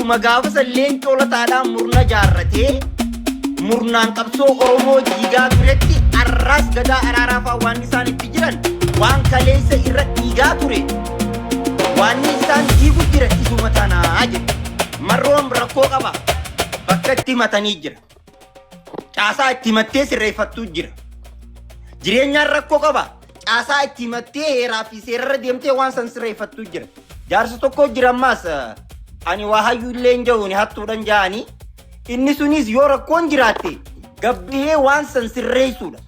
isuma gaafa salleen colataadhaan murna jaarratee murnaan qabsoo Oromoo diigaa turetti arraas gadaa araaraa fa'aa waan isaan itti jiran waan kaleessa irra dhiigaa ture waan isaan diigu jira isuma tanaa jedhe marroon rakkoo qaba bakka itti matanii jira caasaa itti mattee sirreeffattuu jira jireenyaan rakkoo qaba caasaa itti mattee heeraa fi seerarra deemtee waan san sirreeffattuu jira jaarsa tokko jira ammaas ani waa hayyuu illee hin ja'uuni hattuudhan ja'anii inni sunis yoo rakkoon jiraatte gabbihee waan san sirreessuudha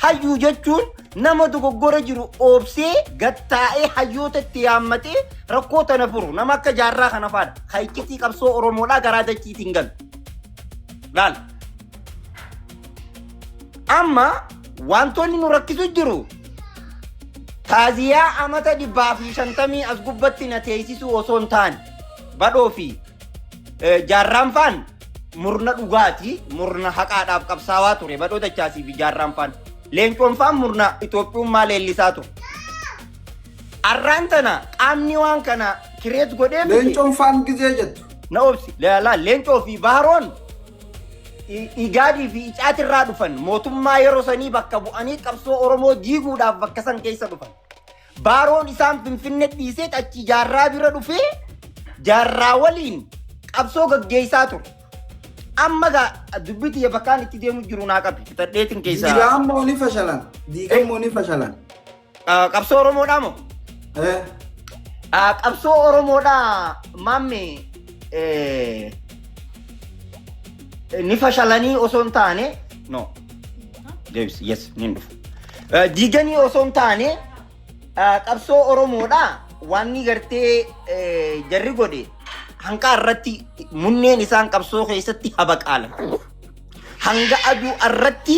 hayyuu jechuun nama dogoggora jiru oobsee gattaa'ee hayyoota itti yaammatee rakkoo tana furu nama akka jaarraa kana faadha hayqitii qabsoo Oromoodhaa garaa dachiitiin galu laal amma wantoonni nu rakkisu jiru taaziyaa amata 150 as gubbatti na teessisu osoo hin taane badhoo fi jaarraan faan murna dhugaati murna haqaadhaaf qabsaawaa ture badhoo dachaasii fi jaarraan faan leencoon faan murna Itoophiyummaa leellisaa ture arraan tana qaamni waan kana kireet godhee leencoon faan gizee jettu na obsi leencoo fi baaroon igaadii fi icaatirraa dhufan mootummaa yeroo sanii bakka bu'anii qabsoo Oromoo diiguudhaaf bakka san keessa dhufan baaroon isaan Finfinnee dhiisee achi jaarraa bira dhufee jaarraa waliin qabsoo gaggeessaa ture amma dubbiti bakkaan itti deemu jiru naa qabi fitadheetin keessaa diigammoo ni fashalan diigammoo ni fashalan qabsoo Oromoodhaa moo qabsoo Oromoodhaa maamme ni fashalanii osoo hin taane no Davis yes nin dhufu diiganii osoo hin taane qabsoo Oromoodhaa waan ni gartee jarri godhe hanga irratti munneen isaan qabsoo keessatti habaqaalan hanga aduu irratti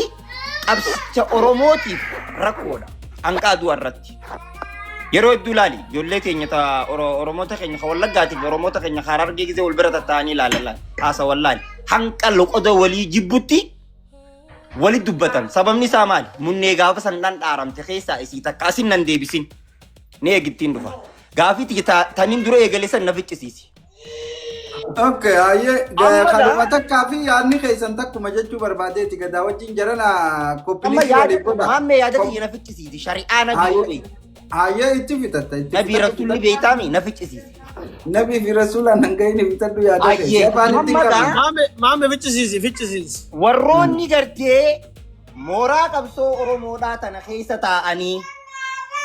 qabsicha Oromootiif rakkoodha hanga aduu irratti yeroo hedduu laali ijoollee keenya ta Oromoota keenya ka Wallaggaatiif Oromoota keenya Harargee gisee wal bira taa'anii ilaalan haasa wallaali hanga loqoda walii jibbutti wali dubbatan sababni isaa maali munnee gaafa san dhaaramte keessaa isii takka asin nan deebisin ni eegittiin dhufa gaafiti tanin dura eegale san na ficcisiisi okay aye kaluma takkaa fi yaadni keessan takkuma jechuu barbaadeeti gadaa wajjin jarana koppiliitii waliin godha maammee yaadati na ficcisiisi shari'aa nabii aye itti fitatta nabii rasuulli beeytaami na ficcisiisi nabii fi rasuula nangayni bitadhu yaada maammee ficcisiisi warroonni gartee mooraa qabsoo Oromoodhaa tana keessa taa'anii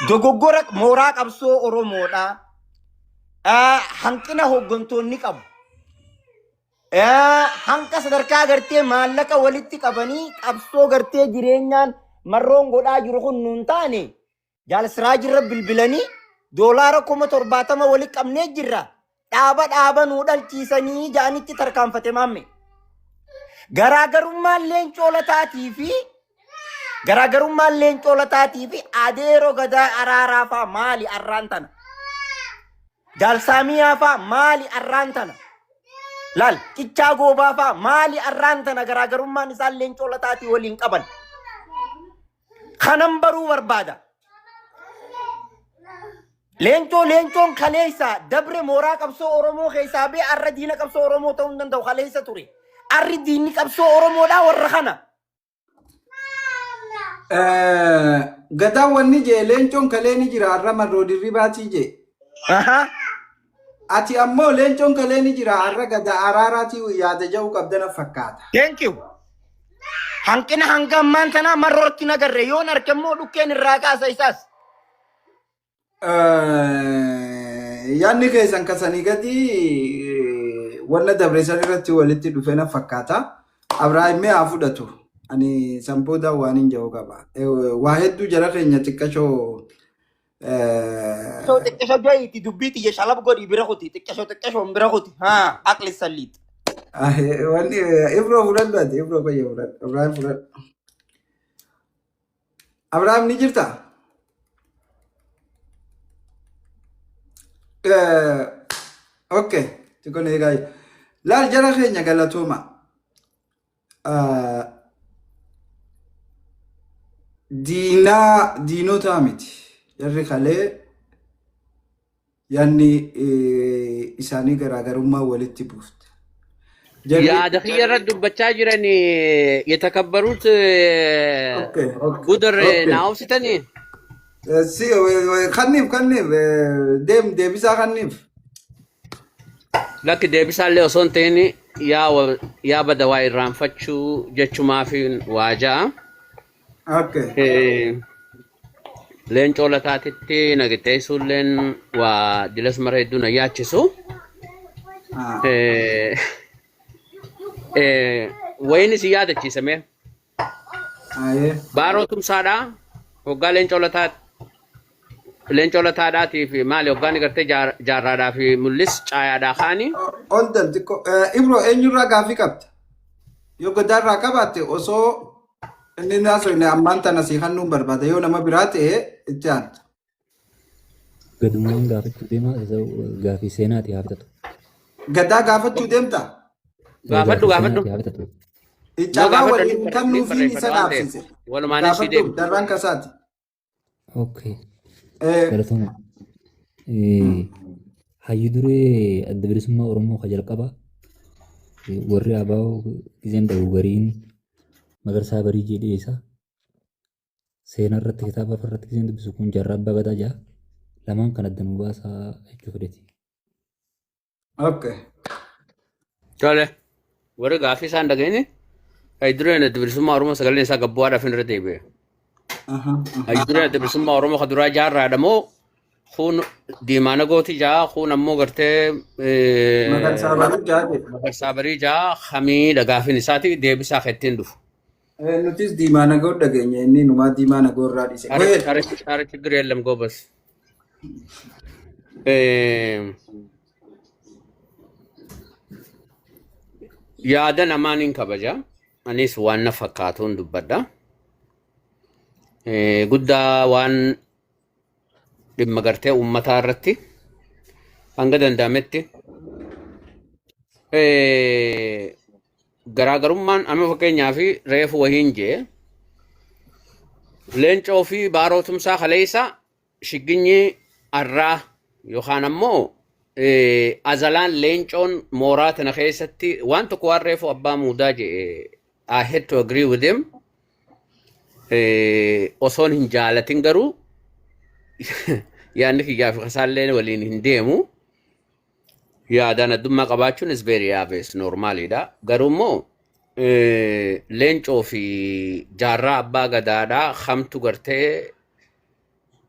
dogoggora mooraa qabsoo Oromoodhaa hanqina hooggantoonni qabu hanqa sadarkaa gartee maallaqa walitti qabanii qabsoo gartee jireenyaan marroon godhaa jiru kun nuun taane jaalsiraa jirra bilbilanii doolaara 70 walitti qabnee jirra dhaaba nuu dhalchiisanii jaanitti tarkaanfate maamme garaagarummaan leencoo lataatii fi adeeroo gadaa araaraa faa maali arraan tana jaalsaamiyaa faa maali arraan tana laal qichaa goobaa faa maali arraan tana garaagarummaan isaan leencoo lataatii waliin qaban kanan baruu barbaada leencoon kaleessa dabre mooraa qabsoo Oromoo keessaa bee arra diina qabsoo Oromoo ta'uu hin danda'u kaleessa ture arri diinni qabsoo Oromoodhaa warra kana gadaa wanni jee leencoon kalee ni jira arra marroo dirribaatii jee ati ammoo leencoon kalee ni jira arra gadaa araaraatii yaada ja'uu qabdana fakkaata thank you hanqina hanga ammaan tanaa marrootti nagarre yoon argammoo dhukkeen irraa kaasa isaas yaanni keessan kasanii gadi wanna dabreessan irratti walitti dhufeena fakkaata Abrahaamee haa fudhatu ani sampooda waan hin ja'u qaba waa hedduu jara keenya xiqqashoo xiqqashoo jo'iti dubbiiti je shalab godhi bira kuti xiqqashoo bira kuti aqli salliit wanni Ibro fudhadhu ati Ibro qayya fudhadhu Abrahaam fudhadhu Abrahaam ni jirta okay tikone egaa laal jara keenya galatooma diinota miti jarri kalee yaanni isaanii garaagarummaa walitti buufte. يا دخيل رد بتشاجرني يتكبروت اوكي قدر اوكي ناوستني سي خنيف ديبسا خنيف لك دي بيسال لي صنتيني يا بدواي الرام فتشو جتشو ما في واجا اوكي لين تاتي نغتي سولن ودلس مريدونا ياتشسو وين زيادة شيء سماه بارو تم سادا وقال لين تاتي في مالي وقاني قرتي جارادا في ملس چايا دا خاني اولدن تكو ابرو انيرا غافي كابت يو قدار راكبات اوسو اني ناسو ان امانتا نصيحه نو برباده يو نما براتي اتجان قدمان غافي ديما غافي سيناتي هابتو غدا غافتو ديمتا غافتو Iccagaa waliin kan nuufi isa dhaabsise. Walumaan ishii deemu. Darban kasaati. Okay. Galatoomaa. Hayyu duree adda bilisummaa Oromoo ka jalqaba warri ABO gizeen da'u gariin Magarsaa Barii jedhee isa seenaa irratti kitaaba irratti gizeen dubbisu kun Jaarraa Abbaa Gadaa jedha. Lamaan kan adda nu baasaa jechuu fedheeti. Okay. Tole. Warri gaaffii isaan dhageenye Haydureen adda bilisummaa Oromoo sagaleen isaa gabbu'aadhaaf hin irra deebi'e. Haydureen adda bilisummaa Oromoo kan duraa jaarraadha moo kun diimaana gooti jaa kun ammoo gartee Magarsaa Barii jaa hamiidha gaaffiin isaati deebisaa kettiin dhufu. Nutis diimaana goo dhageenya inni numaa diimaana goo irraa dhiise. Shaarii ችግር የለም ጎበዝ. Yaada namaaniin kabaja. Anis waan na fakkaatuun dubbadha. Guddaa waan dhimma gartee uummataa irratti hanga danda'ametti garaagarummaan amma fakkeenyaa fi reefu wahiin jee leencoo fi baaroo tumsaa kaleessa shigginyi arraa yookaan ammoo azalaan leencoon mooraa tana keessatti waan tokko waan reefu abbaa muudaa jee I had to agree with him. Osoon hin jaalatin garuu yaadni kiyyaa fi kasaalleen waliin hin deemu. Yaadaan addummaa qabaachuun is very obvious normaalidha. Garuu immoo leencoo fi jaarraa abbaa gadaadhaa hamtu gartee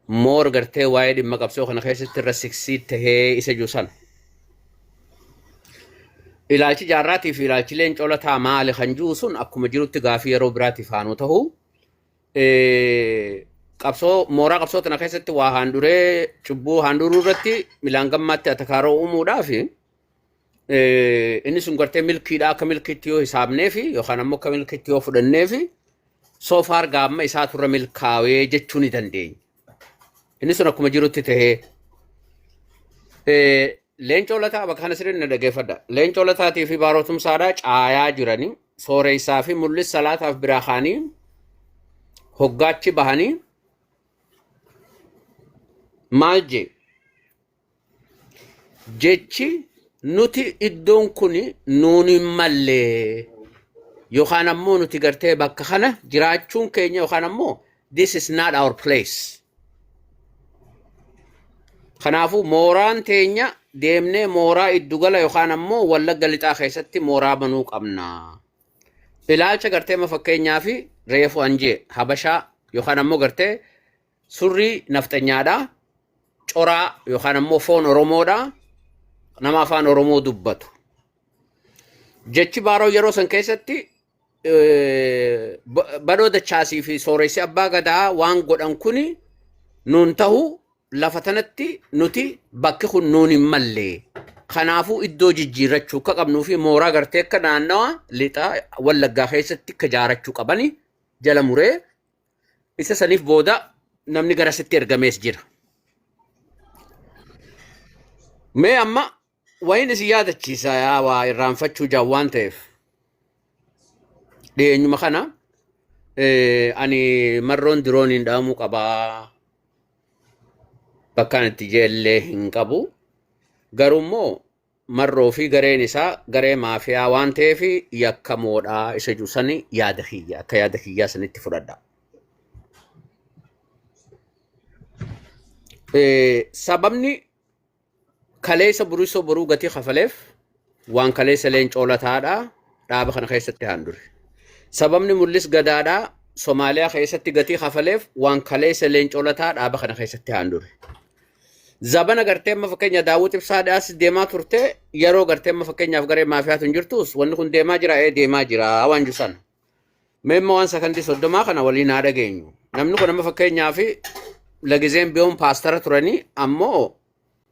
moor gartee waa'ee dhimma qabsoo kana keessatti irra siksii tahee isa juusan. Ilaalchi jaarraatii fi ilaalchi leencoo lataa maali kan jiru sun akkuma jirutti gaafii yeroo biraatiif haanuu ta'u. Qabsoo mooraa qabsoo tana keessatti waa haanduree cubbuu haanduruu irratti milaan gammaatti atakaaroo uumuudhaaf inni sun gartee milkiidhaa akka milkiitti yoo hisaabnee fi yookaan ammoo akka milkiitti yoo fudhannee fi soofaar gaamma isaa turre milkaawee jechuu ni dandeenya. Inni sun akkuma jirutti tahee leencoo lataa bakka kana sirriin na dhageeffadha. Leencoo lataatii fi baaroo tumsaadhaa caayaa jiranii sooreessaa fi mul'is salaataaf biraa kaanii hoggaachi bahanii maal jee jechi nuti iddoon kun nuun hin mallee yookaan ammoo nuti gartee bakka kana jiraachuun keenya yookaan ammoo this is not our place. Kanaafuu mooraan teenya deemnee mooraa iddugala yookaan ammoo Wallagga Lixaa keessatti mooraa banuu qabna. Ilaalcha gartee fakkeenyaa fi reefu anjee habashaa yookaan ammoo gartee surrii naftanyaadhaa coraa yookaan ammoo foon Oromoodhaa nama afaan Oromoo dubbatu. Jechi baaroo yeroo san keessatti badoo dachaasii fi sooressi abbaa gadaa waan godhan kuni nuun ta'u lafa tanatti nuti bakki kun nuun hin mallee. Kanaafuu iddoo jijjiirrachuu akka qabnuu fi mooraa gartee akka naannawa lixaa Wallaggaa keessatti akka ijaarachuu qabani jala muree isa saniif booda namni garasitti ergamees jira. Mee amma wayin isin yaadachiisa yaa waa irraanfachuu jaa waan ta'eef dhiyeenyuma kana ani marroon dirooniin dhaamuu qabaa bakkaan itti jeellee hin qabu. Garummoo marroo fi gareen isaa garee maafiyaa waan ta'eef yakkamoodhaa isa jusanii yaada kiyya akka yaada kiyyaa sanitti fudhadha. Sababni kaleessa burisoo boruu gatii kafaleef waan kaleessa leencoolataadhaa dhaaba kana keessatti handure. Sababni mul'is gadaadhaa Somaaliyaa keessatti gatii kafaleef waan kaleessa leencoolataa dhaaba kana keessatti handure. Zabana gartee amma fakkeenya Daawit Ibsaadhaas deemaa turte yeroo gartee amma fakkeenyaaf garee maafiyaatu hin jirtus wanni kun deemaa jira deemaa jira waan jusan. Meemma waan sakandii 30 kana waliin haa dhageenyu. Namni kun amma fakkeenyaaf lagizeen biyoon paastara turanii ammoo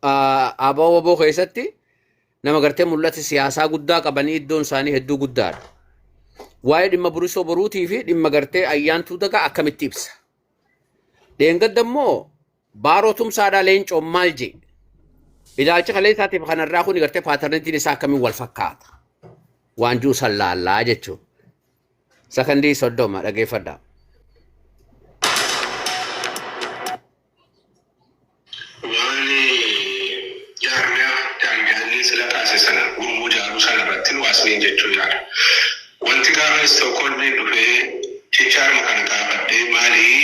abaa waboo keessatti nama gartee mul'ata siyaasaa guddaa qabanii iddoon isaanii hedduu guddaadha. Waa'ee dhimma burisoo boruutii fi dhimma gartee ayyaantuu dagaa akkamitti ibsa. Dheengadda immoo baaroo tumsaadhaa leencoon maal jee ilaalcha kaleessaatiif kanarraa kun gartee paatarnitiin isaa akkamiin wal fakkaata waan juu sallaallaa jechuudha. Sakandii 30 dhageeffadhaa. Wanti gaafa Stookholmii dhufee jechaaruma kana gaafadhee maalii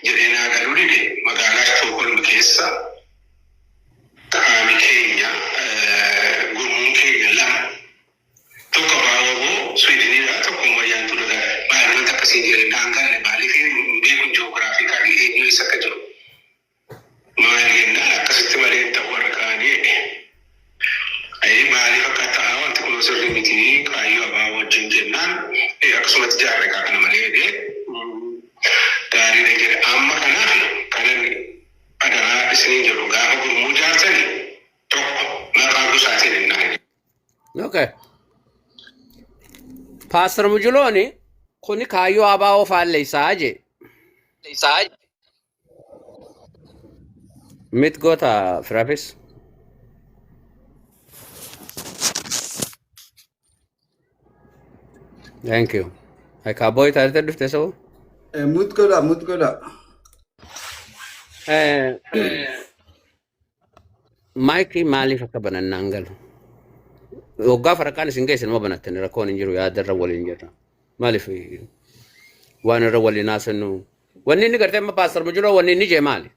jedhee naa galuu dide magaalaa Stookholm keessa qaami keenya gurmuun keenya lama tokko baawwaboo Swiidiniidhaa tokko ayyaantuu dagaa baay'inaan akkasiin jedhee daangalle maaliif beekuun ji'oogiraafii eenyu isa akka jiru maali jennaan akkasitti malee ta'uu warra kaanii maaliif akka ta'a wanti kun sirrii miti kaayyoo abaa wajjin jennaan akkasumatti jaarre kana malee gaarii jedhe amma kanaaf kanan adaraa isinii jedhu gaafa gurmuu jaarsani tokko maqaa gosaatiin hinnaan. Okay. Pastor Mujulooni kuni kaayyoo abaa ofaalle isaa je. Mit goota Firafis. Thank you. Hai kaboy taate dhufte soo? Mut godha. Maayikii maaliif akka banannaan galu? Waggaa faraqaan isin geessin ma banattani rakkoon hin jiru yaadarra waliin jirra. Maaliif waan irra waliin haasannu? Wanni inni gartee amma Pastor Mujuloo wanni inni jee maali?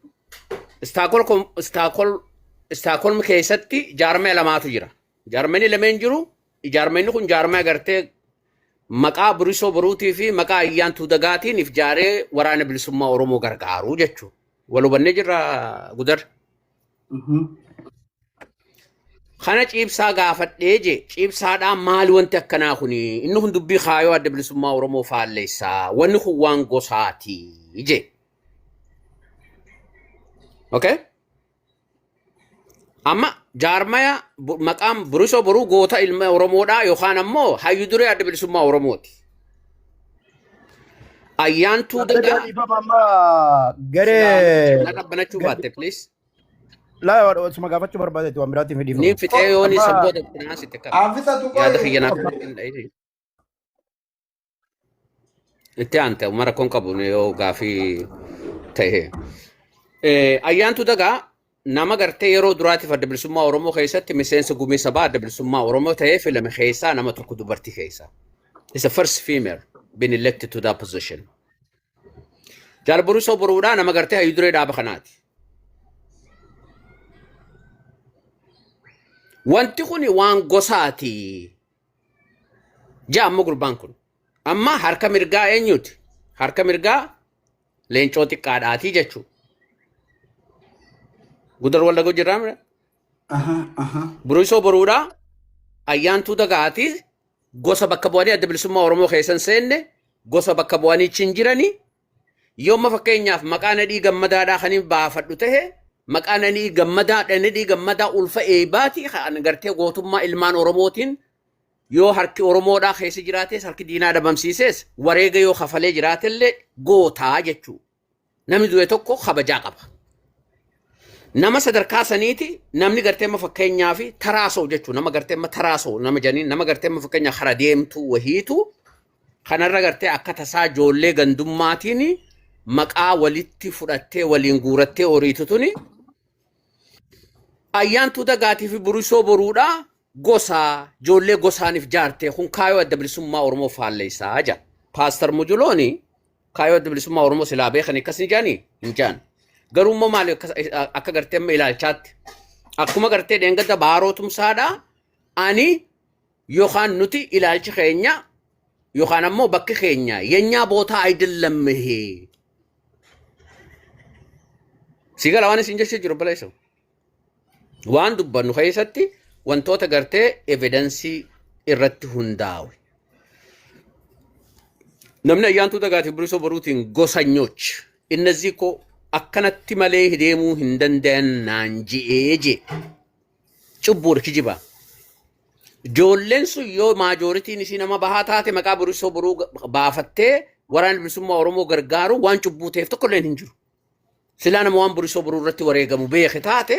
Stockholm keessatti jaarmee lamaatu jira. Jaarmeenii lameen jiru. Jaarmeenni kun jaarmee gartee maqaa burisoo boruutii fi maqaa ayyaantuu dagaatiin ijaaree waraana bilisummaa Oromoo gargaaru jechuudha. Wal hubannee jirra gudar. Kana ciibsaa gaafadhee je ciibsaadhaan maali wanti akkanaa kuni inni kun dubbii kaayoo adda bilisummaa Oromoo faalleessaa wanni kun waan gosaati je. Okay? Amma jaarmaya maqaan burisoo boruu goota ilma Oromoodhaa yookaan ammoo hayyu duree adda bilisummaa Oromooti. Ayyaantuu dagaa. Garee. Na qabbanachuu baatte please. Laa suma gaafachuu barbaade waan biraatti hin dhiifamu. Niin fixee yooni sabboota naasitte qaba. Aanfisa tuqaa. Yaada kiyyanaaf itti aante umara kon qabu yoo gaafii ta'e. Ayyaantuu dagaa nama gartee yeroo duraatiif adda bilisummaa Oromoo keessatti miseensa gumii sabaa adda bilisummaa Oromoo ta'ee filame keessaa nama tokko dubartii keessa. It's the first female been elected to that position. Jaal Burisoo Boruudhaa nama gartee hayyu duree dhaaba kanaati. Wanti kuni waan gosaati. Jaa amma gurbaan kun. Amma harka mirgaa eenyuti? Harka mirgaa leencoo xiqqaadhaati jechuudha. Gudar wal dago jirra. Burisoo Boruudhaa ayyaantuu dagaati gosa bakka bu'anii adda bilisummaa Oromoo keessan seenne gosa bakka bu'anii cin jiranii yooma fakkeenyaaf maqaan adii gammadaadhaa kaniin baafadhu ta'e maqaan adii gammadaa ulfa eebaati kan gartee gootummaa ilmaan Oromootiin yoo harki Oromoodhaa keessa jiraates harki diinaa dhabamsiises wareega yoo kafalee jiraatellee gootaa jechuudha. Namni du'e tokko kabajaa qaba. Nama sadarkaa saniiti namni gartee amma fakkeenyaa fi taraasoo jechuudha. Nama gartee amma taraasoo nama janiin nama gartee amma fakkeenyaa kara deemtuu wahiitu kanarra gartee akka tasaa ijoollee gandummaatiin maqaa walitti fudhattee waliin guurattee horiitu tuni ayyaantuu dagaatii fi burisoo boruudha gosaa ijoollee gosaaniif jaartee kun kaayoo adda bilisummaa Oromoo faalleessaa jira. Paastar Mujulooni kaayoo adda bilisummaa Oromoo silaa beekan akkasii jaanii hin jaan. Garuu immoo maali akka gartee amma ilaalchaatti akkuma gartee dheengadda baarootumsaadha ani yookaan nuti ilaalchi keenya yookaan ammoo bakki keenya yenyaa bootaa አይደለም ይሄ ሲገላ waan isin jechuu jiru bala isa waan dubbannu keessatti wantoota gartee evidensii irratti hundaa'u namni ayyaantuu dagaatii burisoo boruutiin gosanyoch እነዚህ እኮ akkanatti malee deemuu hin danda'an naan ji'ee je cubbuur kijiba ijoolleen sun yoo maajoritiin isii nama bahaa taate maqaa burisoo boruu baafattee waraana bilisummaa Oromoo gargaaru waan cubbuu ta'eef tokko illee hin jiru. Silaa nama waan burisoo boruu irratti wareegamu beeke taate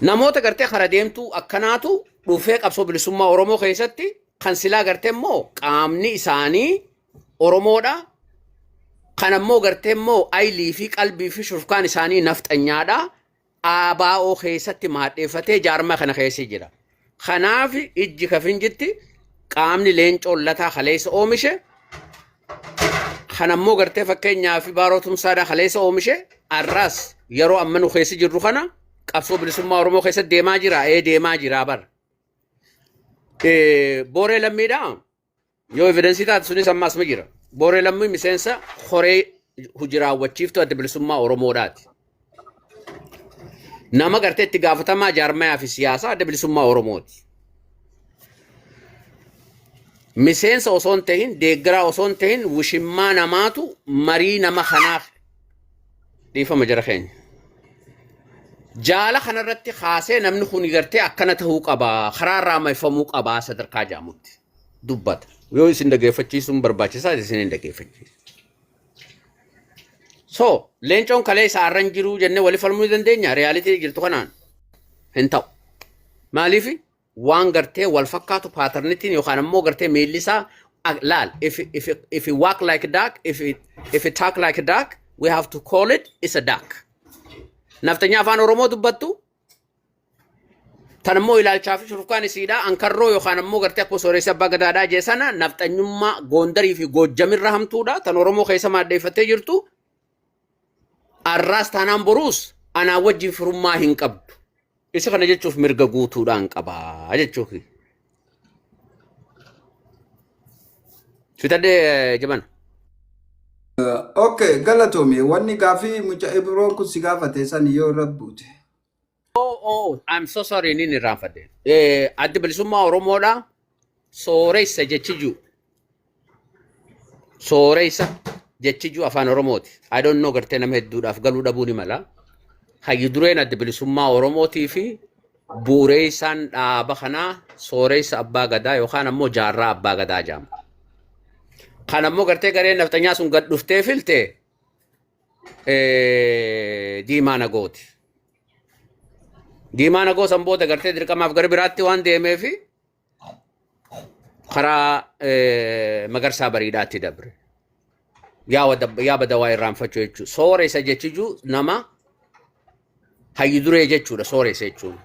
namoota gartee kara deemtuu akkanaatu dhufee qabsoo bilisummaa Oromoo keessatti kan silaa gartee immoo qaamni isaanii Oromoodha. Kan ammoo gartee immoo aylii fi qalbii fi shurfkaan isaanii nafxanyaadha. ABO keessatti maadheeffatee jaarmaa kana keessa jira. Kanaaf ijji kafinjitti qaamni leencoo lataa kaleessa oomishe kan ammoo gartee fakkeenyaa fi baarootumsaadha kaleessa oomishe arras yeroo amma nu keessa jirru kana qabsoo bilisummaa Oromoo keessa deemaa jira deemaa jira bar booree lammiidha yoo evidensii taate sunis ammaas ma jira booree lammii miseensa horee hujiraawwachiiftu adda bilisummaa Oromoodhaati. Nama gartee itti gaafatamaa jaarmayaa fi siyaasaa adda bilisummaa Oromooti. Miseensa osoo hin ta'in deeggaraa osoo hin ta'in wushimmaa namaatu marii nama kanaaf dhiifama jara keenya. Jaala kanarratti kaasee namni kun gartee akkana ta'uu qabaa karaa irraa maifamuu qabaa sadarkaa jaamutti dubbata. Yoo isin dhageeffachiisuun barbaachisaa isin hin dhageeffachiisu. So, leencoon kalee isaa arran jiruu jennee wali falmuu dandeenya reyaalitii jirtu kanaan hin ta'u. Maaliif waan gartee wal fakkaatu paaternitiin yookaan ammoo gartee miilli isaa laal if it walk like a duck if it talk like a duck we have to call it is a duck. Naftanyaa afaan Oromoo dubbattu tan ammoo ilaalchaa fi shurufkaan isiidhaa ankarroo yookaan ammoo gartee akkuma sooressa abbaa gadaadhaa jeesana naftanyummaa Goondarii fi Goojjamirra hamtuudha tan Oromoo keessa maaddeeffattee jirtu. Arraas taanaan boruus anaa wajjin firummaa hin qabdu. Isa kana jechuuf mirga guutuudhaan qabaa jechuufi. Fitadhee jaban. Okay, galatoomii wanni gaafii mucaa Ibroon kun si gaafate san yoo rabbuute. I'm so sorry inni irraanfadhe. Adda bilisummaa Oromoodha sooressa jechiju. Sooressa. Jechiju afaan Oromooti. I don't know gartee nama hedduudhaaf galuu dhabuu ni mala. Hayyu dureen adda bilisummaa Oromootii fi buuree isaan dhaaba kanaa sooressa abbaa gadaa yookaan ammoo jaarraa abbaa gadaa jedhama. Kan ammoo gartee gareen naftanyaa sun gad dhuftee filte Diimaa Nagooti. Diimaa Nagoo san booda gartee dirqamaaf gara biraatti waan deemeefi karaa Magarsaa Bariidhaatti dabre. yaa badawaa irraanfachuu jechuudha. Sooressa jechuu nama hayyu duree jechuudha sooressa jechuun.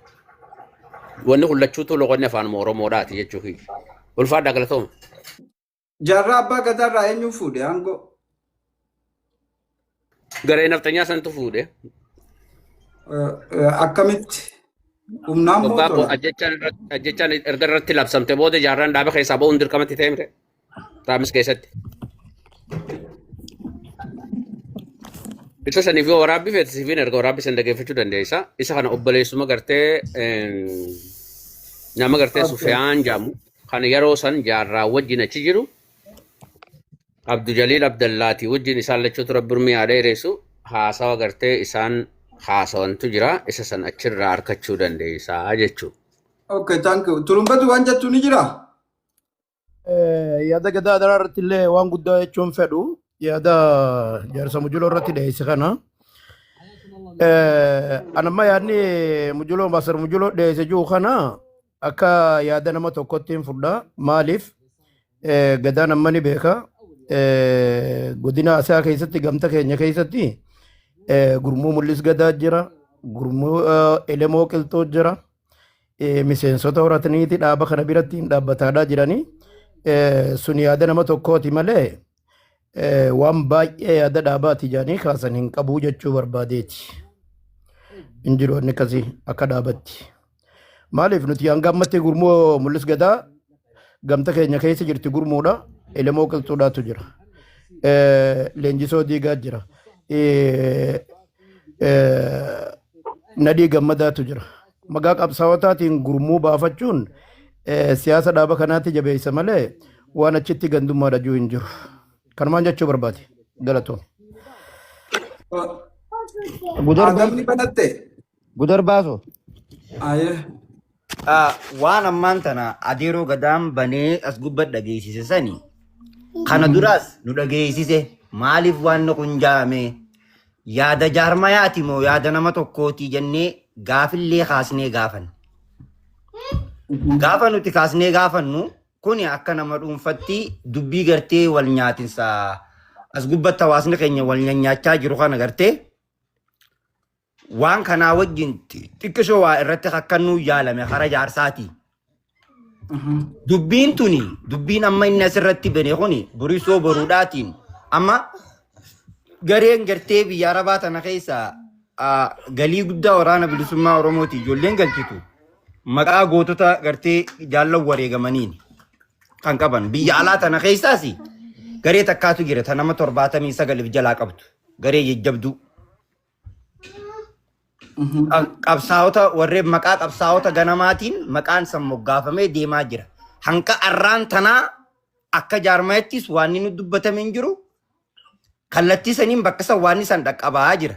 Wanni hullachuutu loqonni afaan Oromoodhaati jechuudha. Ulfaadhaa galatooma. Jaarraa abbaa gadaarraa eenyu fuudhe aangoo? Garee naftanyaa santu fuudhe. Akkamitti? Humnaan mootora? Ajjechaan erga irratti labsamte booda jaarraan dhaaba keessaa ba'uun dirqamatti ta'e mire. Raamis keessatti. Isa saniif yoo waraabbii feete sifiin erga waraabbii san dhageeffachuu dandeessa. Isa kana obboleessuma gartee nama gartee Sufiyaan jedhamu kan yeroo san jaarraa wajjin achi jiru Abdu Jaliil Abdallaati wajjin isaan lachuutu rabbirmi yaada hireessu haasawa gartee isaan haasawantu jira isa san achirraa harkachuu dandeessa jechuudha. Okay, thank you. Turumbatu waan jettu ni jira? Yaada gadaa daraa irratti illee waan guddaa jechuun fedhu yaada jaarsa Mujuloo irratti dhiyeesse kana. Anamma yaadni Mujuloo Maasar Mujuloo dhiyeesse jiru kana akka yaada nama tokkotti hin fudhaa. Maaliif gadaan amma ni beeka. Godina Asaa keessatti gamta keenya keessatti gurmuu mul'is gadaa jira. gurmuu elemoo qilxoo jira. Miseensota horataniiti dhaaba kana biratti hin dhaabbataadhaa jiranii. Sun yaada nama tokkooti malee waan baay'ee yaada dhaabaati jedhanii kaasan hin qabuu jechuu barbaadeeti. Hin jiru inni akkasii akka dhaabatti. Maaliif nuti hanga ammatti gurmuu mul'is gadaa gamta keenya keessa jirti gurmuudha. Elemoo qilxuudhaatu jira. Leenjisoo diigaa jira. Nadii gammadaatu jira. Maqaa qabsaa'otaatiin gurmuu baafachuun siyaasa dhaaba kanaatti jabeessa malee waan achitti gandummaa dhajuu hin jiru. Kanumaan jechuu barbaade galatoon. Adamni banatte. Gudar baaso. Ayee. Waan ammaan tana adeeroo gadaan banee as gubbatti dhageessise sani kana duraas nu dhageessise maaliif waan kun jaame yaada jaarmayaati moo yaada nama tokkooti jennee gaafillee kaasnee gaafan. Gaafa nuti kaasnee gaafannu kuni akka nama dhuunfatti dubbii gartee wal nyaatinsa as gubbatti hawaasni keenya wal nyaachaa jiru kana gartee waan kanaa wajjin xiqqishoo waa irratti akkannuu yaalame kara jaarsaati. Dubbiin tuni dubbiin amma inni asirratti bane kuni burisoo boruudhaatiin amma gareen gartee biyya arabaa tana keessa galii guddaa waraana bilisummaa Oromooti ijoolleen galchitu maqaa gootota gartee jaallan wareegamaniin kan qaban biyya alaa tana keessaas garee takkaatu jira ta nama 79 jalaa qabdu garee jajjabduu. Qabsaa'ota warreen maqaa qabsaa'ota ganamaatiin maqaan san moggaafamee deemaa jira. Hanqa arraan tanaa akka jaarmayattis waan inni dubbatame hin jiru. Kallattii saniin bakka san waan isaan dhaqqabaa jira.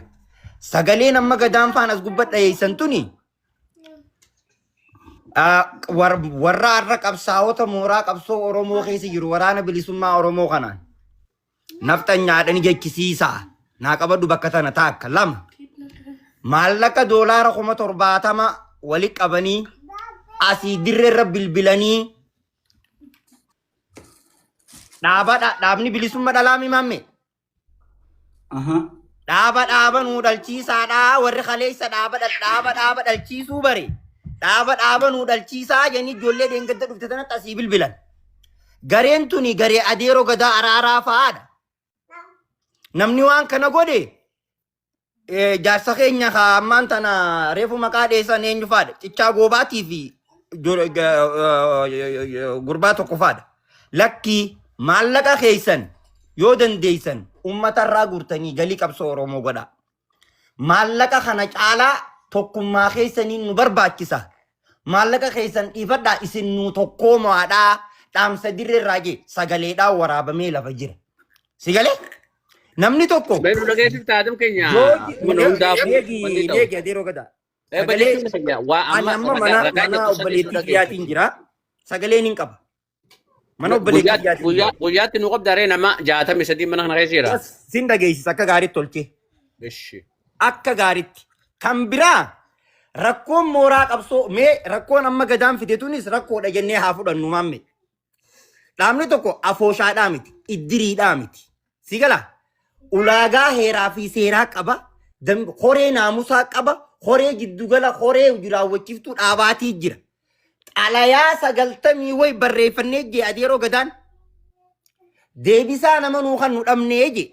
Sagaleen amma gadaan faan as gubbatti dhayeessan tuni warra har'a qabsaa'ota mooraa qabsoo Oromoo keessa jiru waraana bilisummaa Oromoo kanaan naftanyaadhaan jechisiisaa naa qabadhu bakka tana taakka lama. Maallaqa doolaara 70,000 walitti qabanii asii dirreerra bilbilanii dhaabni bilisummaa dhalaami mamme. Dhaaba nuu dhalchiisaadhaa warri kaleessa dhaaba dhalchiisuu bare. Dhaaba nuu dhalchiisaa jenni ijoollee deengadda dhufte sanatti asii bilbilan. Gareen tuni garee adeeroo gadaa araaraa fa'aadha. Namni waan kana godhe jaarsa keenya ammaan tana reefu maqaa dheessan eenyu faadha cichaa goobaatii fi gurbaa tokko faadha. Lakkii maallaqa keessan yoo dandeessan uummatarraa guurtanii galii qabsoo Oromoo godha. Maallaqa kana caalaa tokkummaa keessaniin nu barbaachisa. Maallaqa keessan dhiifadhaa isin nu tokkoomaadhaa dhaamsa dirreerraa jee sagaleedhaan waraabamee lafa jira. Sigalee? Namni tokko Beenu dhageessif taatee keenya leegi adeeroo gadaa. Ani amma mana obboleettii kiyyaatiin jira. Sagaleen hin qaba. Mana obboleettii kiyyaatiin. guyyaatti nu qabdaree nama 63 mana kana keessa jira. Sin dhageessisa akka gaariitti tolchee. Akka gaariitti. Kan biraa rakkoon mooraa qabsoo mee rakkoon amma gadaan fide tunis rakkoodha jennee haa fudhannu mamme. Dhaabni tokko afooshaadhaa miti iddiriidhaa miti. Si galaa? Ulaagaa heeraa fi seeraa qaba. Horee naamusaa qaba. Horee giddugala horee jiraawwachiiftuu dhaabaatii jira. Xalayaa 90 way barreeffannee jee adeeroo gadaan. Deebisaa nama nuu kan nu dhabnee jee.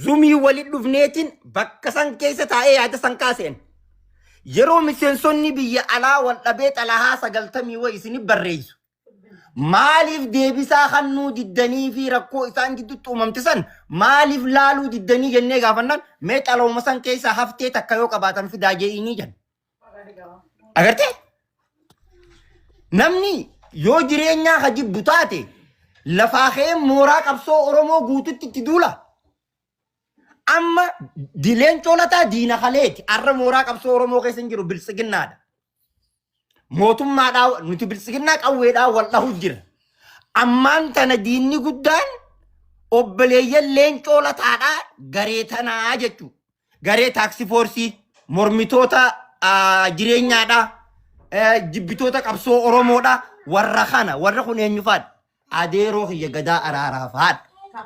Zumii walit dhufneetiin bakka san keessa taa'ee yaada san kaaseen. Yeroo miseensonni biyya alaa wal dhabee xalayaa 90 way isini barreessu. Maaliif deebisaa kannuu diddanii fi rakkoo isaan gidduutti uumamte san maaliif laaluu diddanii jennee gaafannaan mee xalauma san keessaa haftee takka yoo qabaatan fidaa jee'inii jenna. Agartee? Namni yoo jireenyaa hajibbu taate lafaa ka'ee mooraa qabsoo Oromoo guututti itti duula. Amma dileen coolataa diina kaleeti arra mooraa qabsoo Oromoo keessa hin jiru bilisiginnaadha. Mootummaadhaa nuti bilisiginnaa qawweedhaa wal dhahu jira. Ammaan tana diinni guddaan obboleeyyan leencoo lataadhaa garee tanaa jechuudha. Garee taaksii foorsii mormitoota jireenyaadhaa jibbitoota qabsoo Oromoodhaa warra kana warra kun eenyu faadha. Adeeroo kiyya gadaa araaraa faadha.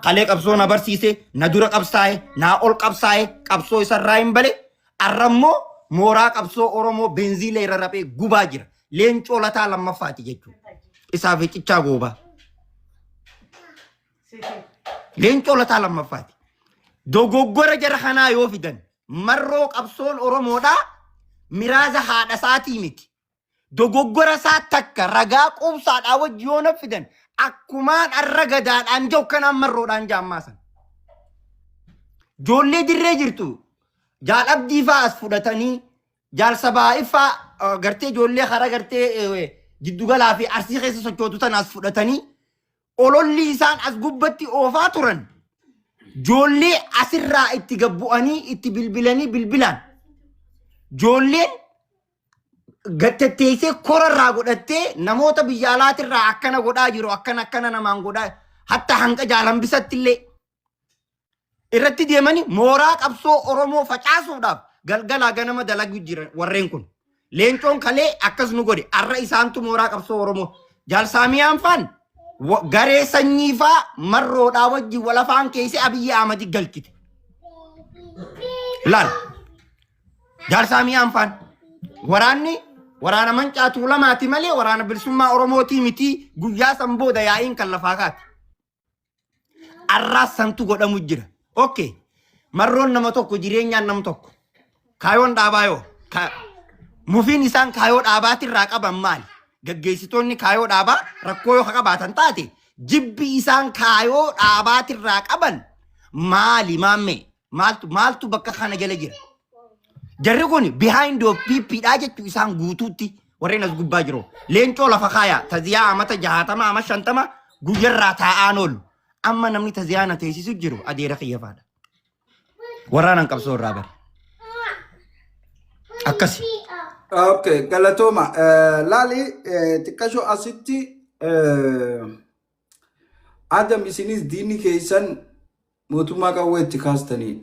Qalee qabsoo na barsiise na dura qabsaa'e na ol qabsaa'e qabsoo isarraa hin bale arrammoo mooraa qabsoo Oromoo benziila irra rapee gubaa jira. Leencoo lataa lammaffaati jechuudha. Isaaf ciccaa goobaa. Leencoo lataa lammaffaati. Dogoggora jara kanaa yoo fidan marroo qabsoon Oromoodhaa miraaza haadha isaatii miti. Dogoggora isaa takka ragaa quubsaadhaa wajji yoo na fidan akkumaan arra gadaadhaan jiru kanaan marroodhaan jaammaasan. Joollee dirree jirtu jaal abdii fa'aa as fudhatanii jaal sabaa ifaa gartee joollee hara gartee jiddugalaa fi arsii keessa sochootu tan as fudhatanii ololli isaan as gubbatti oofaa turan. Joollee asirraa itti gabbu'anii itti bilbilaan joolleen gattatteessee korarraa godhattee namoota biyya alaatirraa akkana godhaa jiru akkana namaan godhaa hatta hanga jaalambisatti illee irratti deemanii mooraa qabsoo Oromoo facaasuudhaaf galgalaa ganama dalagu jiran warreen kun. Leencoon kalee akkas nu godhe arra isaantu mooraa qabsoo Oromoo jaalsaamiyaan faan garee sanyii faa marroodhaa wajji walafaan keessee Abiyyi Ahmadi galchite. Laal jaalsaamiyaan faan waraana mancaatu lamaati malee waraana bilisummaa Oromootii miti guyyaa san booda yaa'iin kan lafaa kaati. Arraas santu godhamu jira. Okay. Marroon nama tokko jireenyaan nama tokko. Kaayoon dhaabaa yoo. Mufiin isaan kaayoo dhaabaatirraa qaban maali? Gaggeessitoonni kaayoo dhaabaa rakkoo yoo qabaatan taate jibbi isaan kaayoo dhaabaatirraa qaban maali maammee? Maaltu bakka kana jala jira? Jarri kun behind of PPdhaa jechuu isaan guutuutti warreen as gubbaa jiru. Leencoo lafa kaayaa taziyaa amata 60 ama 50 guyyarraa taa'aan oolu. Amma namni taziyaa na teessisu jiru adeera xiyyafaadha. Warraanan qabsoo irraa bare. Akkasi. Okay, galatoma. Laali xiqqashoo asitti Adam isinis diinni keessan mootummaa qawwee itti kaastanii.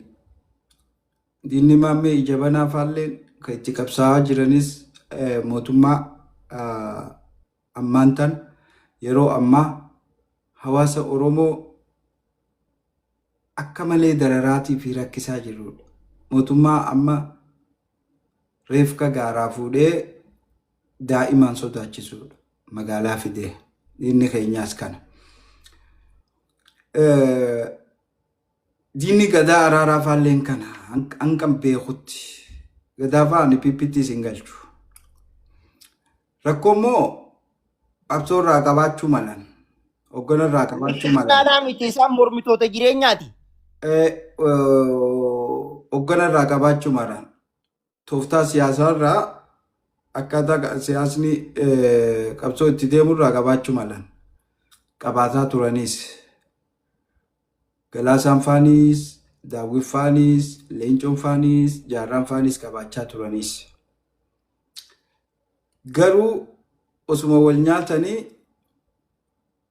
Diinni maammee ija banaa faalleen kan itti qabsaa'aa jiranis mootummaa ammaan tan yeroo ammaa hawaasa Oromoo akka malee dararaatii fi rakkisaa jirudha. Mootummaa amma reefka gaaraa fuudhee daa'imaan sodaachisuudha. Magaalaa fidee diinni keenyaas kana. Diinni gadaa araaraa faalleen kana hanqan beekutti gadaa faani PPT singalchu. Rakkoo immoo qabsoo irraa qabaachuu malan. Hoggana irraa qabaachuu malan. Naannaa miti isaan mormitoota jireenyaati. Hoggana irraa qabaachuu malan. Tooftaa siyaasaa irraa akkaataa siyaasni qabsoo itti deemu irraa qabaachuu malan. Qabaataa turanis. Galaasaan faanis, daawwit faanis, leencoon faanis, jaarraan faanis qabaachaa turanis. Garuu osuma wal nyaatanii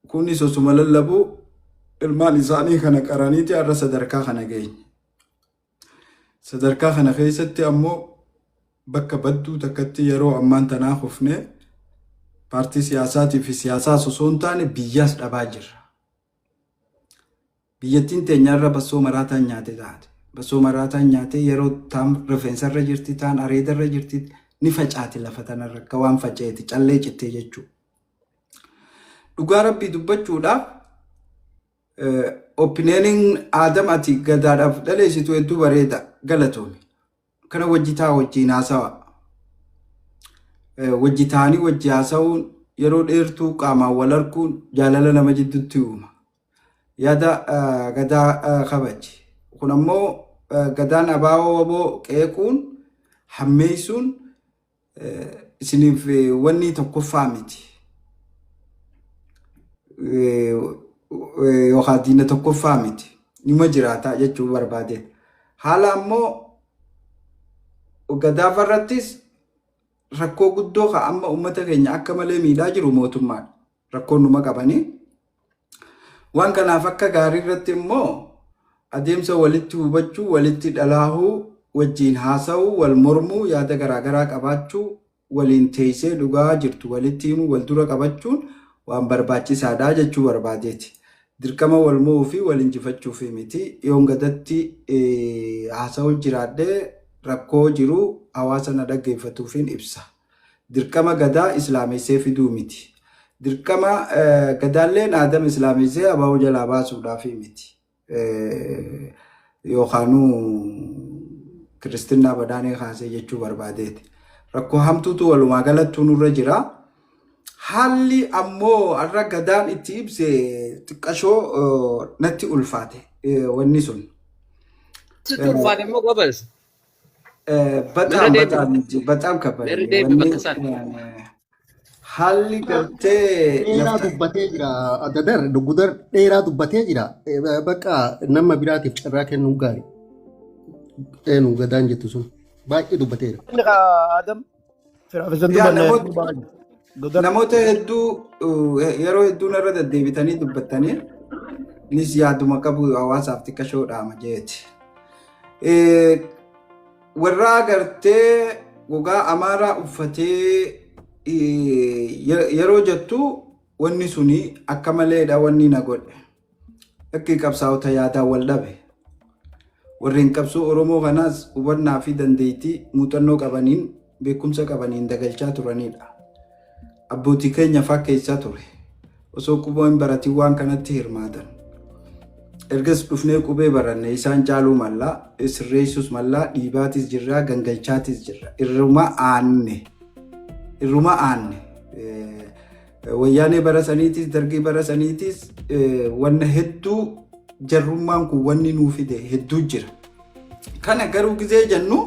kunis osuma lallabuu ilmaan isaanii kana qaraniiti har'a sadarkaa kana geenye. Sadarkaa kana keessatti ammoo bakka badduu takkatti yeroo ammaan tanaa hufnee paartii siyaasaatii fi siyaasaa osoo hin taane biyyaas dhabaa jirra. Biyyattiin teenyarra bassoo maraataan nyaate taate. Bassoo maraataan nyaate yeroo taan rifeensarra jirti taan areedarra jirti ni facaati lafa tanarra akka waan faca'eeti callee cittee jechuudha. Dhugaa rabbii dubbachuudhaaf opinioniin Adam ati gadaadhaaf dhaleessitu hedduu bareeda galatoome. Kana wajjitaa wajjiin haasawa. Wajjitaanii wajji haasawuun yeroo dheertuu qaamaan wal arguun jaalala nama jidduutti uuma. Yaada gadaa kabaji. Kun ammoo gadaan abaaboo waboo qeequun hammeessuun isiniif wanni tokkoffaa miti. Yookaan diina tokkoffaa miti. Nima jiraataa jechuu barbaade. Haala ammoo gadaa farrattis rakkoo guddoo ka amma uummata keenya akka malee miidhaa jiru mootummaan. Rakkoon numa qabanii. Waan kanaaf akka gaarii irratti immoo adeemsa walitti hubachuu, walitti dhalaahuu, wajjiin haasa'uu, wal mormuu, yaada garaagaraa qabaachuu, waliin teessee dhugaa jirtu walitti himuu, wal dura qabachuun waan barbaachisaadha jechuu barbaadeeti. Dirqama wal mo'uu fi wal injifachuu fi miti. Yoon gadatti haasa'uu jiraadhee rakkoo jiru hawaasa na dhaggeeffatuufin ibsa. Dirqama gadaa islaamessee fiduu miti. Dirqama gadaalleen aadama islaamessee abaa'uu jalaa baasuudhaaf miti. Yookaanuu Kiristinnaa badaanee kaasee jechuu barbaadeeti. Rakkoo hamtuutu walumaa galattuu nurra jira. Haalli ammoo har'a gadaan itti ibse xiqqashoo natti ulfaate wanni sun. Sitti ulfaate immoo gobees. በጣም ከባድ haalli gartee dheeraa dubbatee jira adda gudar dheeraa dubbatee jira bakka nama biraatiif carraa kennuu gaarii eenu gadaan jettu sun baay'ee dubbateera. Adam namoota hedduu yeroo hedduun irra deddeebitanii dubbattanii nis yaaduma qabu hawaasaaf xiqqashoo dhaama jeeti. Warra agartee gogaa amaaraa uffatee yeroo jettu wanni suni akka maleedha wanni na godhe. Akka qabsaa'ota yaadaa wal dhabe. Warreen qabsoo Oromoo kanaas hubannaa fi dandeettii muuxannoo qabaniin beekumsa qabaniin dagalchaa turanidha. Abbootii keenya fakkeessaa ture. Osoo quboo hin baratiin waan kanatti hirmaatan. Ergas dhufnee qubee baranne isaan caaluu mallaa sirreessus mallaa dhiibaatis jirra gangalchaatis jirra. Irruma aanne. Wayyaanee barasaniitis dargii barasaniitis wanna hedduu jarrummaan kun wanni nuu fide hedduu jira. Kana garuu gizee jennu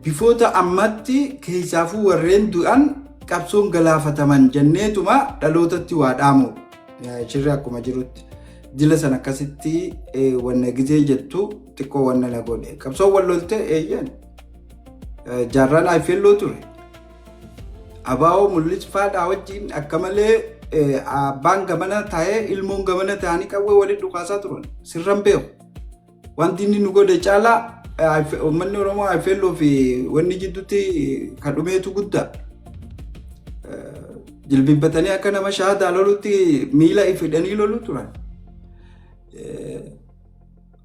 bifoota ammatti keessaafuu warreen du'an qabsoon galaafataman jenneetuma dhalootatti waa dhaamu. Shirri akkuma jirutti. Jila sana akkasitti wanna gizee jettu xiqqoo wanna na godhe. Qabsoon wallolte eeyyan. Jaarraan ayfelloo ture. Abaa'oo mul'is faadhaa wajjin akka malee abbaan gamana taa'ee ilmoon gamana ta'anii qawwee waliin dhukaasaa turan. Sirran beeku. Wanti inni nu godhe caalaa uummanni Oromoo ayfelloo fi wanni jidduutti kadhumeetu guddaa. Jilbibbatanii akka nama shaadaa lolutti miila ifidhanii lolu turan.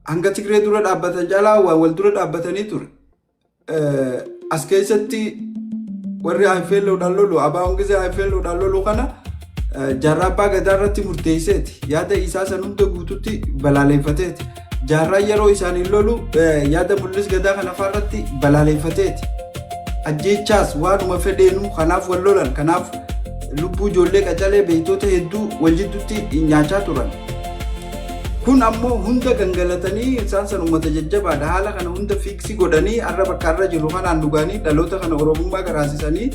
Hanga Tigree dura dhaabbatan caalaa wal dura dhaabbatanii ture. As keessatti warri ayfelloodhaan lolu abaa'oon gisee ayfelloodhaan lolu kana jaarraa abbaa gadaa irratti murteesseeti. Yaada isaa san hunda guututti balaaleffateeti. Jaarraa yeroo isaaniin lolu yaada mul'is gadaa kana faarratti balaaleffateeti. Ajjeechaas waanuma fedheenuu kanaaf wal lolan kanaaf lubbuu ijoollee qacalee beeytoota hedduu wal jidduutti nyaachaa turan. Kun ammoo hunda gangalatanii isaan san uummata jajjabaadha. Haala kana hunda fiiksi godhanii har'a bakka irra jiru kanaan dhugaanii dhaloota kana Oromummaa garaasisanii